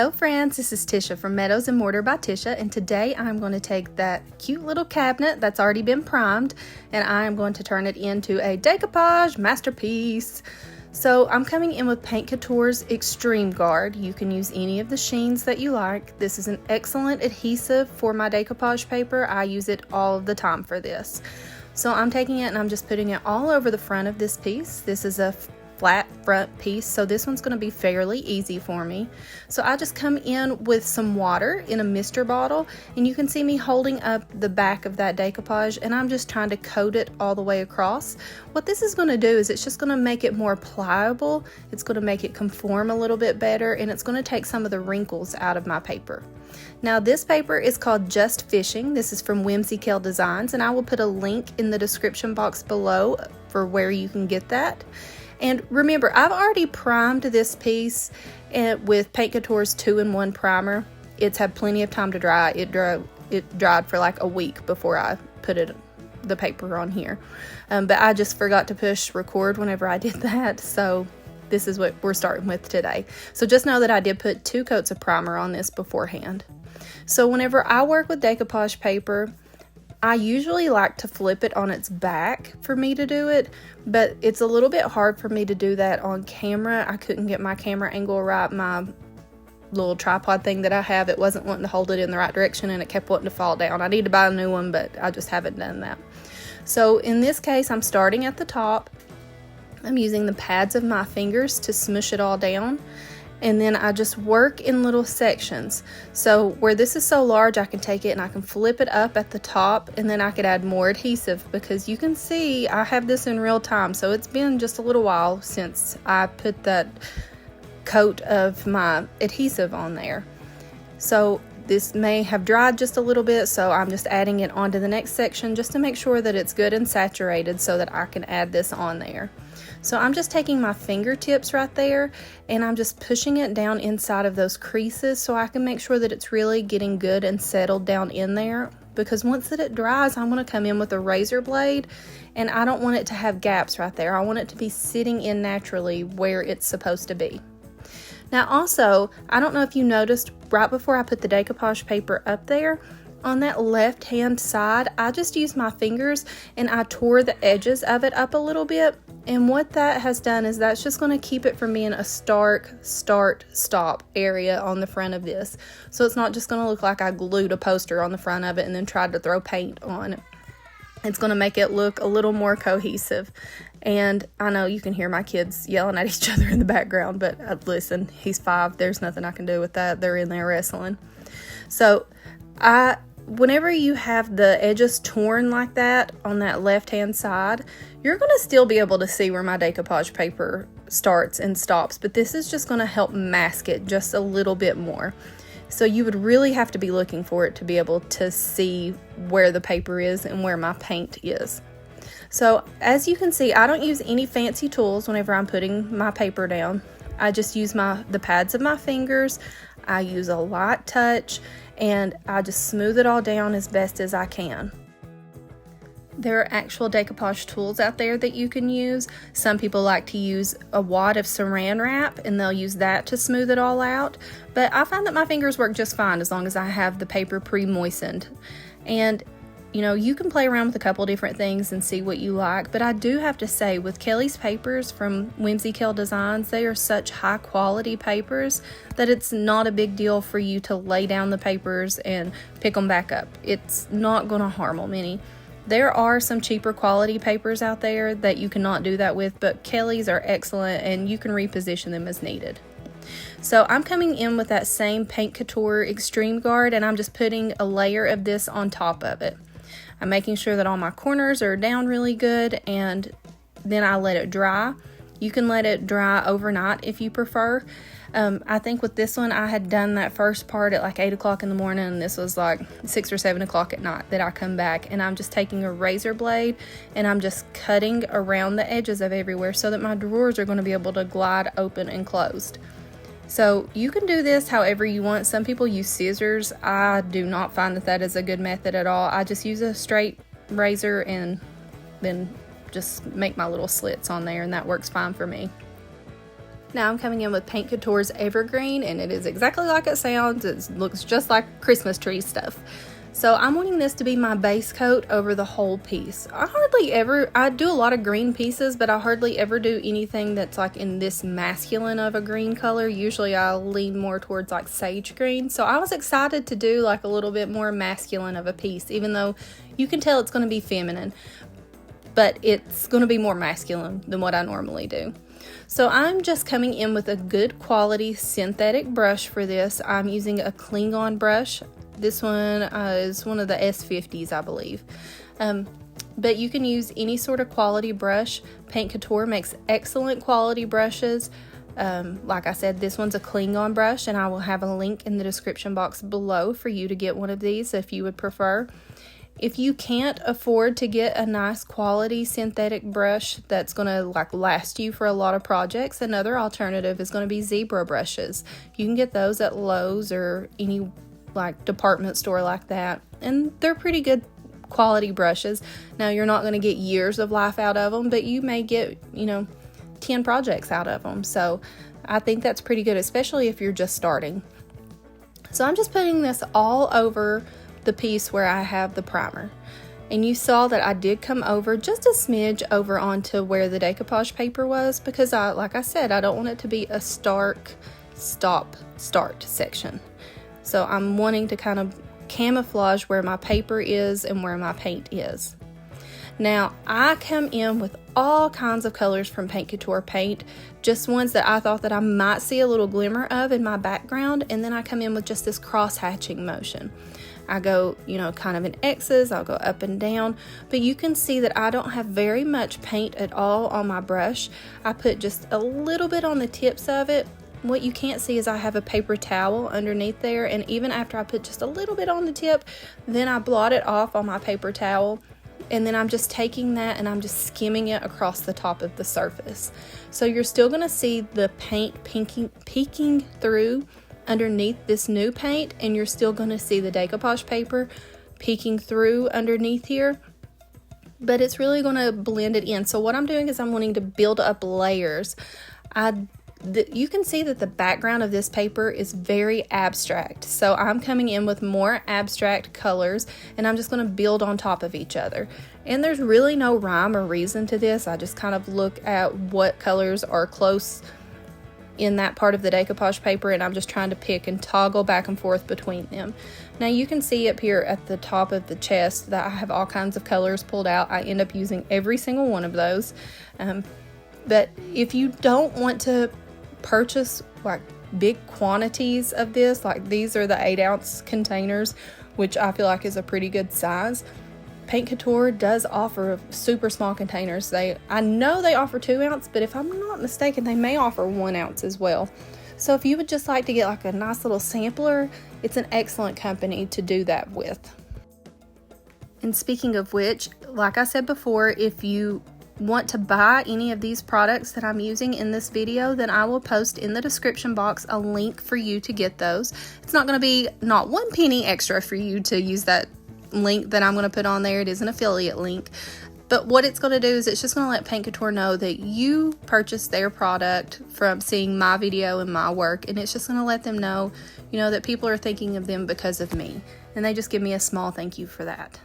Hello friends, this is Tisha from Meadows and Mortar by Tisha, and today I'm going to take that cute little cabinet that's already been primed and I am going to turn it into a decoupage masterpiece. So I'm coming in with Paint Couture's Extreme Guard. You can use any of the sheens that you like. This is an excellent adhesive for my decoupage paper. I use it all the time for this. So I'm taking it and I'm just putting it all over the front of this piece. This is a flat front piece, so this one's going to be fairly easy for me. So I just come in with some water in a mister bottle, and you can see me holding up the back of that decoupage, and I'm just trying to coat it all the way across. What this is going to do is it's just going to make it more pliable, it's going to make it conform a little bit better, and it's going to take some of the wrinkles out of my paper. Now this paper is called Just Fishing. This is from WhimsyKel Designs, and I will put a link in the description box below for where you can get that. And remember, I've already primed this piece with Paint Couture's 2-in-1 primer. It's had plenty of time to dry. It dried for like a week before I put the paper on here. But I just forgot to push record whenever I did that. So this is what we're starting with today. So just know that I did put 2 coats of primer on this beforehand. So whenever I work with decoupage paper, I usually like to flip it on its back for me to do it, but it's a little bit hard for me to do that on camera. I couldn't get my camera angle right. My little tripod thing that I have, it wasn't wanting to hold it in the right direction and it kept wanting to fall down. I need to buy a new one, but I just haven't done that. So in this case, I'm starting at the top. I'm using the pads of my fingers to smush it all down. And then I just work in little sections. So where this is so large, I can take it and I can flip it up at the top, and then I could add more adhesive, because you can see I have this in real time. So it's been just a little while since I put that coat of my adhesive on there. So this may have dried just a little bit, so I'm just adding it onto the next section just to make sure that it's good and saturated so that I can add this on there. So I'm just taking my fingertips right there and I'm just pushing it down inside of those creases so I can make sure that it's really getting good and settled down in there, because once that it dries, I'm going to come in with a razor blade and I don't want it to have gaps right there. I want it to be sitting in naturally where it's supposed to be. Now also, I don't know if you noticed, right before I put the decoupage paper up there, on that left hand side, I just used my fingers and I tore the edges of it up a little bit. And what that has done is that's just going to keep it from being a stark start stop area on the front of this. So it's not just going to look like I glued a poster on the front of it and then tried to throw paint on it. It's going to make it look a little more cohesive. And I know you can hear my kids yelling at each other in the background, but listen, he's 5. There's nothing I can do with that. They're in there wrestling. So whenever you have the edges torn like that on that left hand side, you're going to still be able to see where my decoupage paper starts and stops, but this is just going to help mask it just a little bit more. So you would really have to be looking for it to be able to see where the paper is and where my paint is. So as you can see, I don't use any fancy tools whenever I'm putting my paper down. I just use the pads of my fingers. I use a light touch and I just smooth it all down as best as I can. There are actual decoupage tools out there that you can use. Some people like to use a wad of saran wrap and they'll use that to smooth it all out. But I find that my fingers work just fine as long as I have the paper pre-moistened. And you know, you can play around with a couple different things and see what you like, but I do have to say, with Kelly's papers from WhimsyKel Designs, they are such high quality papers that it's not a big deal for you to lay down the papers and pick them back up. It's not going to harm them any. There are some cheaper quality papers out there that you cannot do that with, but Kelly's are excellent and you can reposition them as needed. So I'm coming in with that same Paint Couture Extreme Guard and I'm just putting a layer of this on top of it. I'm making sure that all my corners are down really good, and then I let it dry. You can let it dry overnight if you prefer. I think with this one, I had done that first part at like 8 o'clock in the morning, and this was like 6 or 7 o'clock at night that I come back, and I'm just taking a razor blade and I'm just cutting around the edges of everywhere so that my drawers are going to be able to glide open and closed. So you can do this however you want. Some people use scissors. I do not find that that is a good method at all. I just use a straight razor and then just make my little slits on there, and that works fine for me. Now I'm coming in with Paint Couture's Evergreen, and it is exactly like it sounds. It looks just like Christmas tree stuff. So I'm wanting this to be my base coat over the whole piece. I do a lot of green pieces, but I hardly ever do anything that's like in this masculine of a green color. Usually I lean more towards like sage green. So I was excited to do like a little bit more masculine of a piece, even though you can tell it's going to be feminine, but it's going to be more masculine than what I normally do. So I'm just coming in with a good quality synthetic brush for this. I'm using a Klingon brush. This one is one of the S50s, I believe. But you can use any sort of quality brush. Paint Couture makes excellent quality brushes. Like I said, this one's a Klingon brush, and I will have a link in the description box below for you to get one of these if you would prefer. If you can't afford to get a nice quality synthetic brush that's going to like last you for a lot of projects, another alternative is going to be zebra brushes. You can get those at Lowe's or any like department store like that, and they're pretty good quality brushes. Now you're not going to get years of life out of them, but you may get 10 projects out of them. So I think that's pretty good, especially if you're just starting. So I'm just putting this all over the piece where I have the primer, and you saw that I did come over just a smidge over onto where the decoupage paper was, because like I said, I don't want it to be a stark start section. So I'm wanting to kind of camouflage where my paper is and where my paint is. Now I come in with all kinds of colors from Paint Couture Paint, just ones that I thought that I might see a little glimmer of in my background, and then I come in with just this cross hatching motion. I go, kind of in X's, I'll go up and down, but you can see that I don't have very much paint at all on my brush. I put just a little bit on the tips of it. What you can't see is I have a paper towel underneath there, and even after I put just a little bit on the tip, then I blot it off on my paper towel, and then I'm just taking that and I'm just skimming it across the top of the surface. So you're still going to see the paint peeking through underneath this new paint, and you're still going to see the decoupage paper peeking through underneath here, but it's really going to blend it in. So what I'm doing is I'm wanting to build up layers. You can see that the background of this paper is very abstract, so I'm coming in with more abstract colors, and I'm just going to build on top of each other. And there's really no rhyme or reason to this. I just kind of look at what colors are close in that part of the decoupage paper, and I'm just trying to pick and toggle back and forth between them. Now you can see up here at the top of the chest that I have all kinds of colors pulled out. I end up using every single one of those. But if you don't want to purchase like big quantities of this, like these are the 8-ounce containers, which I feel like is a pretty good size. Paint Couture does offer super small containers. I know they offer 2-ounce, but if I'm not mistaken, they may offer 1-ounce as well. So if you would just like to get like a nice little sampler, it's an excellent company to do that with. And speaking of which, like I said before, if you want to buy any of these products that I'm using in this video, then I will post in the description box a link for you to get those. It's not going to be not 1 penny extra for you to use that link that I'm going to put on there. It is an affiliate link, but what it's going to do is it's just going to let Paint Couture know that you purchased their product from seeing my video and my work, and it's just going to let them know, that people are thinking of them because of me, and they just give me a small thank you for that.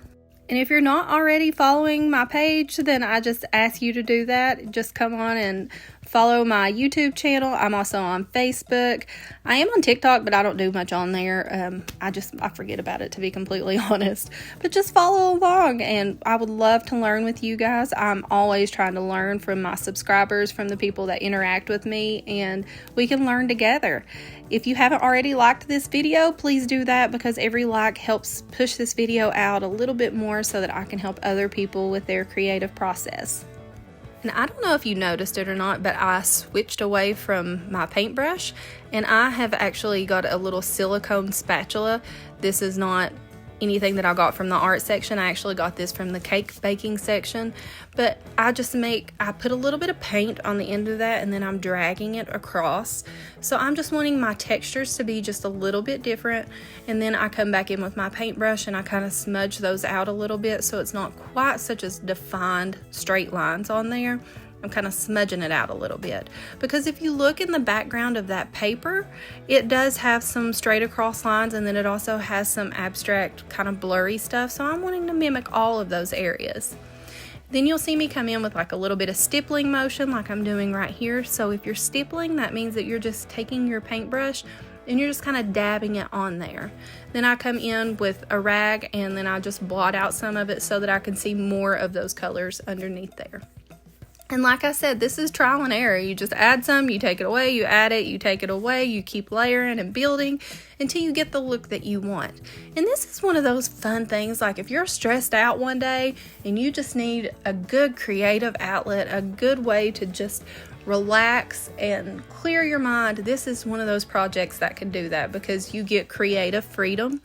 And if you're not already following my page, then I just ask you to do that. Just come on and follow my YouTube channel. I'm also on Facebook. I am on TikTok, but I don't do much on there. I forget about it, to be completely honest. But just follow along, and I would love to learn with you guys. I'm always trying to learn from my subscribers, from the people that interact with me, and we can learn together. If you haven't already liked this video, please do that, because every like helps push this video out a little bit more so that I can help other people with their creative process. And I don't know if you noticed it or not, but I switched away from my paintbrush, and I have actually got a little silicone spatula. This is not anything that I got from the art section. I actually got this from the cake baking section, but I put a little bit of paint on the end of that, and then I'm dragging it across. So I'm just wanting my textures to be just a little bit different, and then I come back in with my paintbrush and I kind of smudge those out a little bit so it's not quite such as defined straight lines on there. I'm kind of smudging it out a little bit, because if you look in the background of that paper, it does have some straight across lines, and then it also has some abstract kind of blurry stuff, so I'm wanting to mimic all of those areas. Then you'll see me come in with like a little bit of stippling motion like I'm doing right here. So if you're stippling, that means that you're just taking your paintbrush and you're just kind of dabbing it on there. Then I come in with a rag and then I just blot out some of it so that I can see more of those colors underneath there. And like I said, this is trial and error. You just add some, you take it away, you add it, you take it away, you keep layering and building until you get the look that you want. And this is one of those fun things, like if you're stressed out one day and you just need a good creative outlet, a good way to just relax and clear your mind, this is one of those projects that can do that, because you get creative freedom.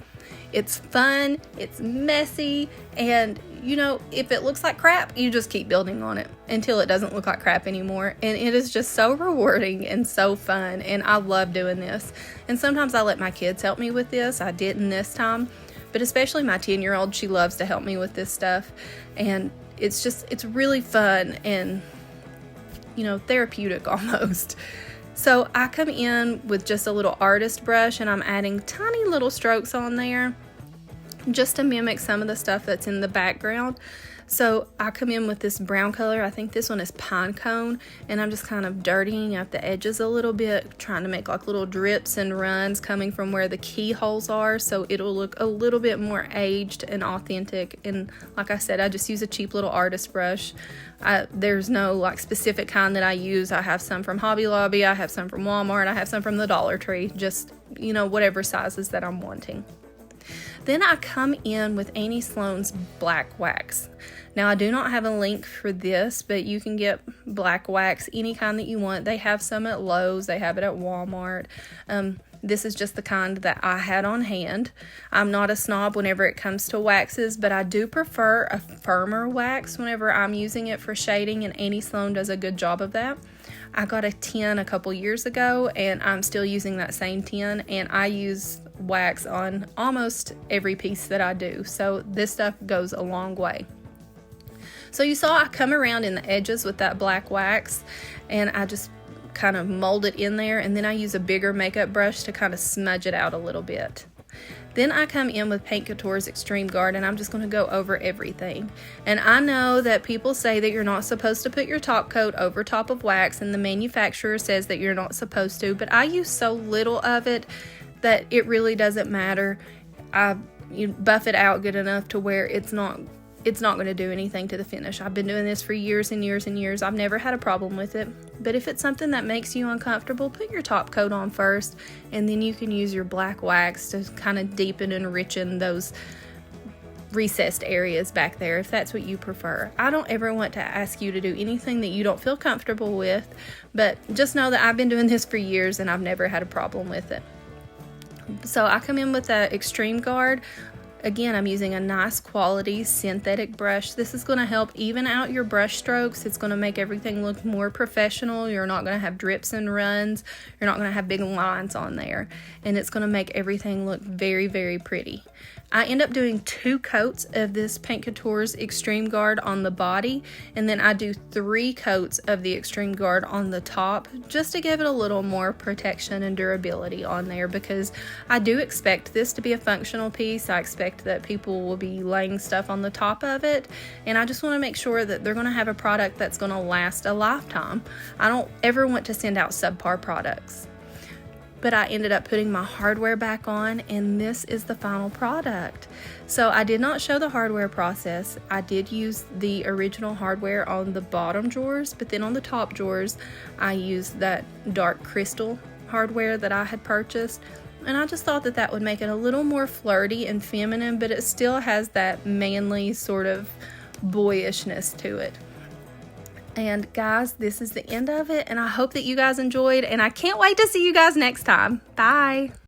It's fun, it's messy, and you know, if it looks like crap, you just keep building on it until it doesn't look like crap anymore. And it is just so rewarding and so fun, and I love doing this. And sometimes I let my kids help me with this. I didn't this time, but especially my 10-year-old, she loves to help me with this stuff. And it's really fun and, you know, therapeutic almost. So I come in with just a little artist brush and I'm adding tiny little strokes on there just to mimic some of the stuff that's in the background. So I come in with this brown color, I think this one is pine cone, and I'm just kind of dirtying up the edges a little bit, trying to make like little drips and runs coming from where the keyholes are, so it'll look a little bit more aged and authentic. And like I said, I just use a cheap little artist brush. There's no like specific kind that I use. I have some from Hobby Lobby, I have some from Walmart, I have some from the Dollar Tree, just, you know, whatever sizes that I'm wanting. Then I come in with Annie Sloan's black wax. Now I do not have a link for this, but you can get black wax any kind that you want. They have some at Lowe's, they have it at Walmart. This is just the kind that I had on hand. I'm not a snob whenever it comes to waxes, but I do prefer a firmer wax whenever I'm using it for shading, and Annie Sloan does a good job of that. I got a tin a couple years ago and I'm still using that same tin, and I use wax on almost every piece that I do, so this stuff goes a long way. So you saw I come around in the edges with that black wax and I just kind of mold it in there, and then I use a bigger makeup brush to kind of smudge it out a little bit. Then I come in with Paint Couture's Extreme Guard and I'm just going to go over everything. And I know that people say that you're not supposed to put your top coat over top of wax, and the manufacturer says that you're not supposed to, but I use so little of it that it really doesn't matter. You buff it out good enough to where it's not going to do anything to the finish. I've been doing this for years and years and years. I've never had a problem with it. But if it's something that makes you uncomfortable, put your top coat on first, and then you can use your black wax to kind of deepen and enrichen those recessed areas back there if that's what you prefer. I don't ever want to ask you to do anything that you don't feel comfortable with, but just know that I've been doing this for years and I've never had a problem with it. So I come in with the Extreme Guard. Again, I'm using a nice quality synthetic brush. This is going to help even out your brush strokes. It's going to make everything look more professional. You're not going to have drips and runs. You're not going to have big lines on there. And it's going to make everything look very, very pretty. I end up doing 2 coats of this Paint Couture's Extreme Guard on the body, and then I do 3 coats of the Extreme Guard on the top just to give it a little more protection and durability on there, because I do expect this to be a functional piece. I expect that people will be laying stuff on the top of it, and I just want to make sure that they're going to have a product that's going to last a lifetime. I don't ever want to send out subpar products. But I ended up putting my hardware back on, and this is the final product. So I did not show the hardware process. I did use the original hardware on the bottom drawers, but then on the top drawers I used that dark crystal hardware that I had purchased, and I just thought that that would make it a little more flirty and feminine, but it still has that manly sort of boyishness to it. And guys, this is the end of it, and I hope that you guys enjoyed, and I can't wait to see you guys next time. Bye.